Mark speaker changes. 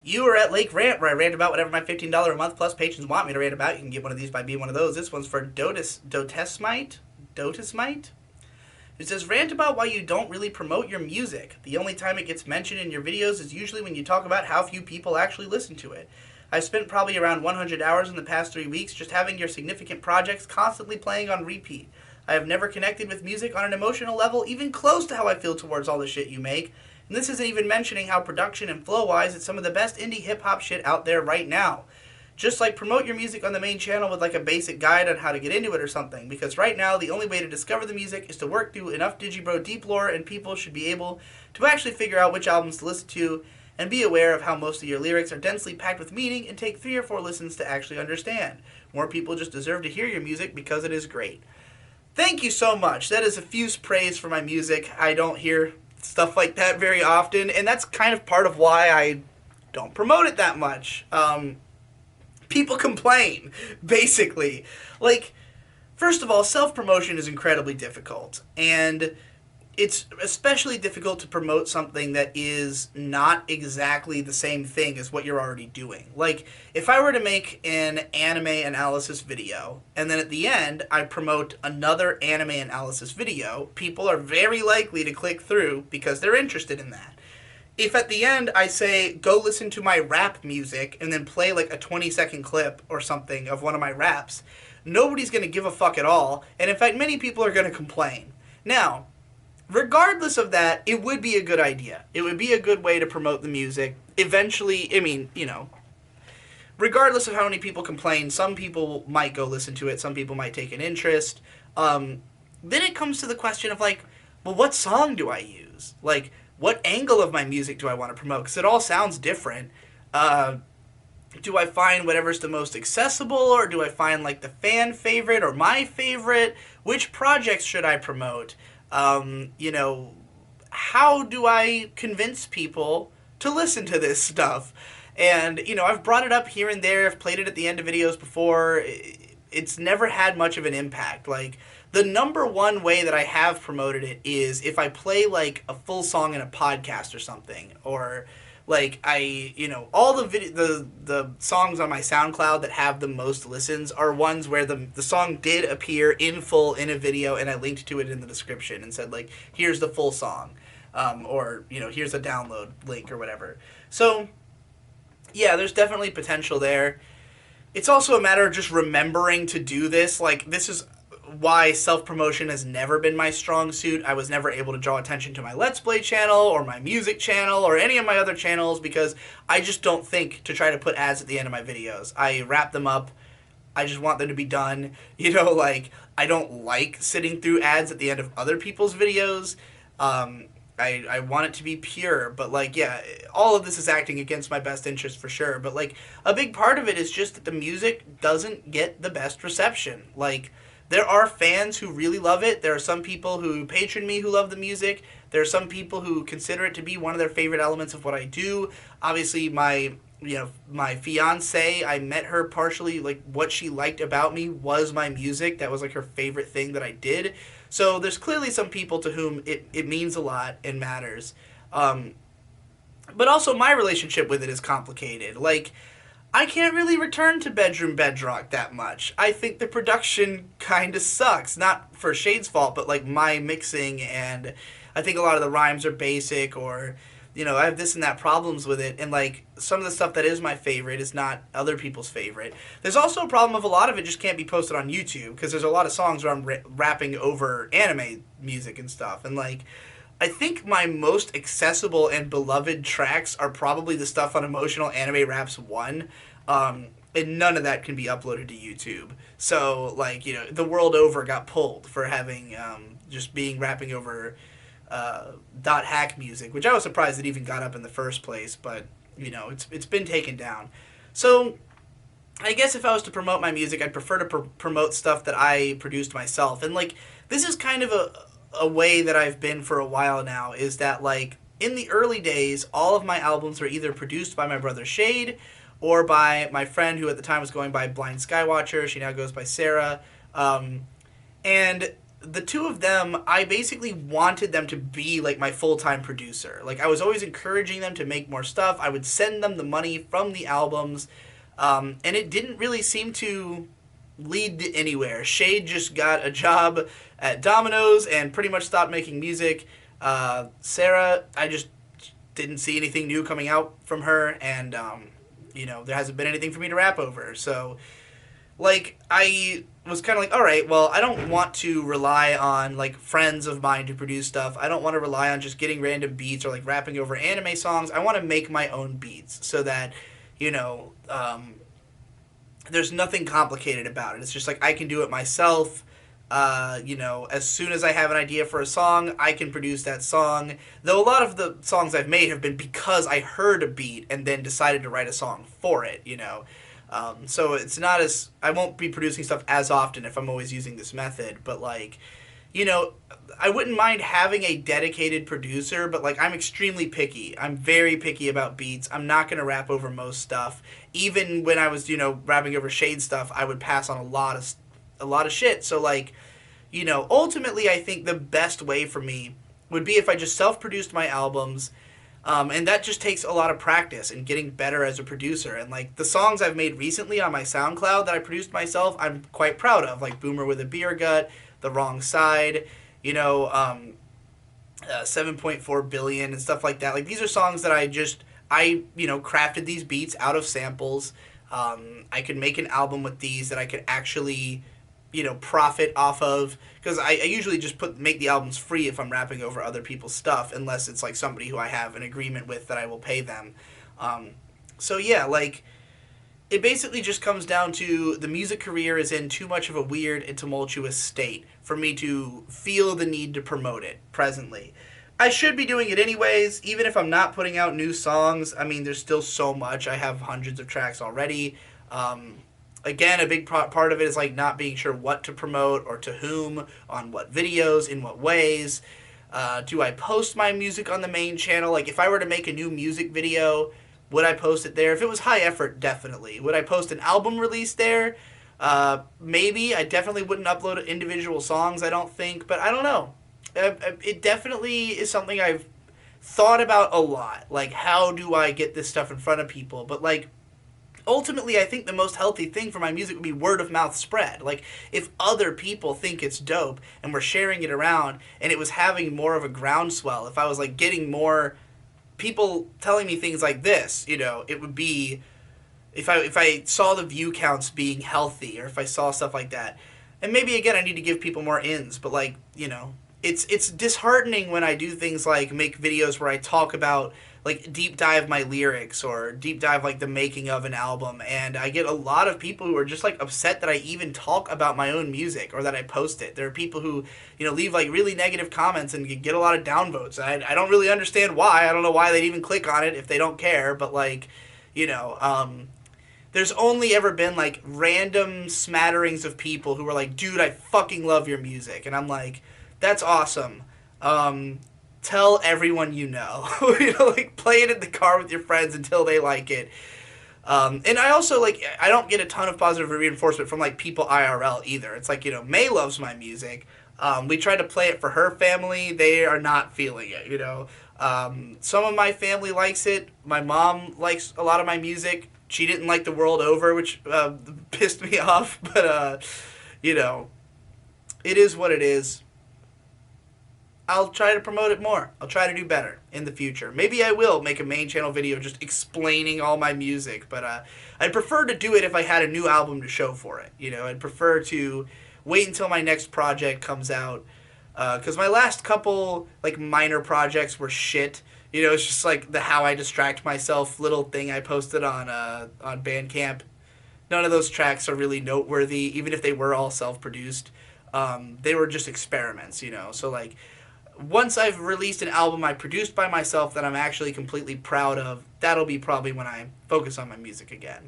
Speaker 1: You are at Lake Rant, where I rant about whatever my $15 a month plus patrons want me to rant about. You can get one of these by being one of those. This one's for Dotismite. It says, rant about why you don't really promote your music. The only time it gets mentioned in your videos is usually when you talk about how few people actually listen to it. I've spent probably around 100 hours in the past 3 weeks just having your significant projects constantly playing on repeat. I have never connected with music on an emotional level even close to how I feel towards all the shit you make. And this isn't even mentioning how production and flow-wise it's some of the best indie hip-hop shit out there right now. Just like promote your music on the main channel with like a basic guide on how to get into it or something, because right now the only way to discover the music is to work through enough Digibro deep lore, and people should be able to actually figure out which albums to listen to and be aware of how most of your lyrics are densely packed with meaning and take 3 or 4 listens to actually understand. More people just deserve to hear your music because it is great. Thank you so much. That is effuse praise for my music. I don't hear stuff like that very often, and that's kind of part of why I don't promote it that much. People complain, basically. Like, first of all, self-promotion is incredibly difficult, and it's especially difficult to promote something that is not exactly the same thing as what you're already doing. Like, if I were to make an anime analysis video, and then at the end I promote another anime analysis video, people are very likely to click through because they're interested in that. If at the end I say, go listen to my rap music, and then play like a 20-second clip or something of one of my raps, nobody's going to give a fuck at all, and in fact many people are going to complain. Now, regardless of that, it would be a good idea. It would be a good way to promote the music. Eventually, I mean, you know, regardless of how many people complain, some people might go listen to it, some people might take an interest. Then it comes to the question of like, well, what song do I use? Like, what angle of my music do I want to promote? Because it all sounds different. Do I find whatever's the most accessible, or do I find like the fan favorite or my favorite? Which projects should I promote? You know, how do I convince people to listen to this stuff? And, you know, I've brought it up here and there. I've played it at the end of videos before. It's never had much of an impact. Like, the number one way that I have promoted it is if I play, like, a full song in a podcast or something. Or, like, you know, all the songs on my SoundCloud that have the most listens are ones where the song did appear in full in a video, and I linked to it in the description and said, like, here's the full song. Or, you know, here's a download link or whatever. So, yeah, there's definitely potential there. It's also a matter of just remembering to do this. Like, this is why self-promotion has never been my strong suit. I was never able to draw attention to my Let's Play channel or my music channel or any of my other channels because I just don't think to try to put ads at the end of my videos. I wrap them up. I just want them to be done. You know, like, I don't like sitting through ads at the end of other people's videos. I want it to be pure, but, like, yeah, all of this is acting against my best interest for sure. But, like, a big part of it is just that the music doesn't get the best reception. Like, there are fans who really love it. There are some people who patron me who love the music. There are some people who consider it to be one of their favorite elements of what I do. Obviously, my fiance, I met her partially, like, what she liked about me was my music. That was, like, her favorite thing that I did. So there's clearly some people to whom it means a lot and matters. But also my relationship with it is complicated. Like, I can't really return to Bedroom Bedrock that much. I think the production kind of sucks. Not for Shade's fault, but, like, my mixing, and I think a lot of the rhymes are basic, or, you know, I have this and that problems with it, and, like, some of the stuff that is my favorite is not other people's favorite. There's also a problem of a lot of it just can't be posted on YouTube, because there's a lot of songs where I'm rapping over anime music and stuff, and, like, I think my most accessible and beloved tracks are probably the stuff on Emotional Anime Raps 1, and none of that can be uploaded to YouTube. So, like, you know, The World Over got pulled for having, just being rapping over .hack music, which I was surprised it even got up in the first place, but, you know, it's been taken down. So, I guess if I was to promote my music, I'd prefer to promote stuff that I produced myself, and, like, this is kind of a way that I've been for a while now, is that, like, in the early days, all of my albums were either produced by my brother Shade or by my friend who at the time was going by Blind Skywatcher. She now goes by Sarah. And the two of them, I basically wanted them to be like my full-time producer. Like, I was always encouraging them to make more stuff. I would send them the money from the albums, and it didn't really seem to lead to anywhere. Shade just got a job at Domino's and pretty much stopped making music. Sarah, I just didn't see anything new coming out from her, and there hasn't been anything for me to rap over. So, like, I was kind of like, all right, well, I don't want to rely on like friends of mine to produce stuff. I don't want to rely on just getting random beats or like rapping over anime songs. I want to make my own beats so that, you know, there's nothing complicated about it. It's just like I can do it myself. As soon as I have an idea for a song, I can produce that song. Though a lot of the songs I've made have been because I heard a beat and then decided to write a song for it, So it's not as, I won't be producing stuff as often if I'm always using this method, but like, I wouldn't mind having a dedicated producer, but like I'm extremely picky. I'm very picky about beats. I'm not going to rap over most stuff. Even when I was, rapping over Shade stuff, I would pass on a lot of shit. So like, ultimately I think the best way for me would be if I just self-produced my albums. And that just takes a lot of practice and getting better as a producer. And like the songs I've made recently on my SoundCloud that I produced myself, I'm quite proud of, like Boomer with a Beer Gut, The Wrong Side, 7.4 billion and stuff like that. Like these are songs that I crafted these beats out of samples. I could make an album with these that I could actually, profit off of, because I usually just make the albums free if I'm rapping over other people's stuff, unless it's like somebody who I have an agreement with that I will pay them. So yeah, like it basically just comes down to the music career is in too much of a weird and tumultuous state for me to feel the need to promote it presently. I should be doing it anyways, even if I'm not putting out new songs. I mean, there's still so much. I have hundreds of tracks already. Again, a big part of it is like not being sure what to promote or to whom, on what videos, in what ways. Do I post my music on the main channel? Like if I were to make a new music video, would I post it there? If it was high effort, definitely. Would I post an album release there? Maybe. I definitely wouldn't upload individual songs, I don't think, but I don't know. It definitely is something I've thought about a lot. Like, how do I get this stuff in front of people? But like, ultimately, I think the most healthy thing for my music would be word of mouth spread. Like, if other people think it's dope and we're sharing it around and it was having more of a groundswell, if I was like getting more people telling me things like this, it would be, if I saw the view counts being healthy, or if I saw stuff like that. And maybe again I need to give people more ins, but like, it's disheartening when I do things like make videos where I talk about like deep dive my lyrics or deep dive like the making of an album, and I get a lot of people who are just like upset that I even talk about my own music or that I post it. There are people who leave like really negative comments and get a lot of downvotes. I don't really understand why. I don't know why they'd even click on it if they don't care, but like there's only ever been like random smatterings of people who are like, dude, I fucking love your music, and I'm like, that's awesome. Tell everyone like play it in the car with your friends until they like it. And I also I don't get a ton of positive reinforcement from like people IRL either. It's like, May loves my music. We tried to play it for her family. They are not feeling it, Some of my family likes it. My mom likes a lot of my music. She didn't like The World Over, which pissed me off, but it is what it is. I'll try to promote it more. I'll try to do better in the future. Maybe I will make a main channel video just explaining all my music, but I'd prefer to do it if I had a new album to show for it. I'd prefer to wait until my next project comes out, because my last couple like minor projects were shit. It's just like the How I Distract Myself little thing I posted on Bandcamp. None of those tracks are really noteworthy, even if they were all self-produced. They were just experiments, So like, once I've released an album I produced by myself that I'm actually completely proud of, that'll be probably when I focus on my music again.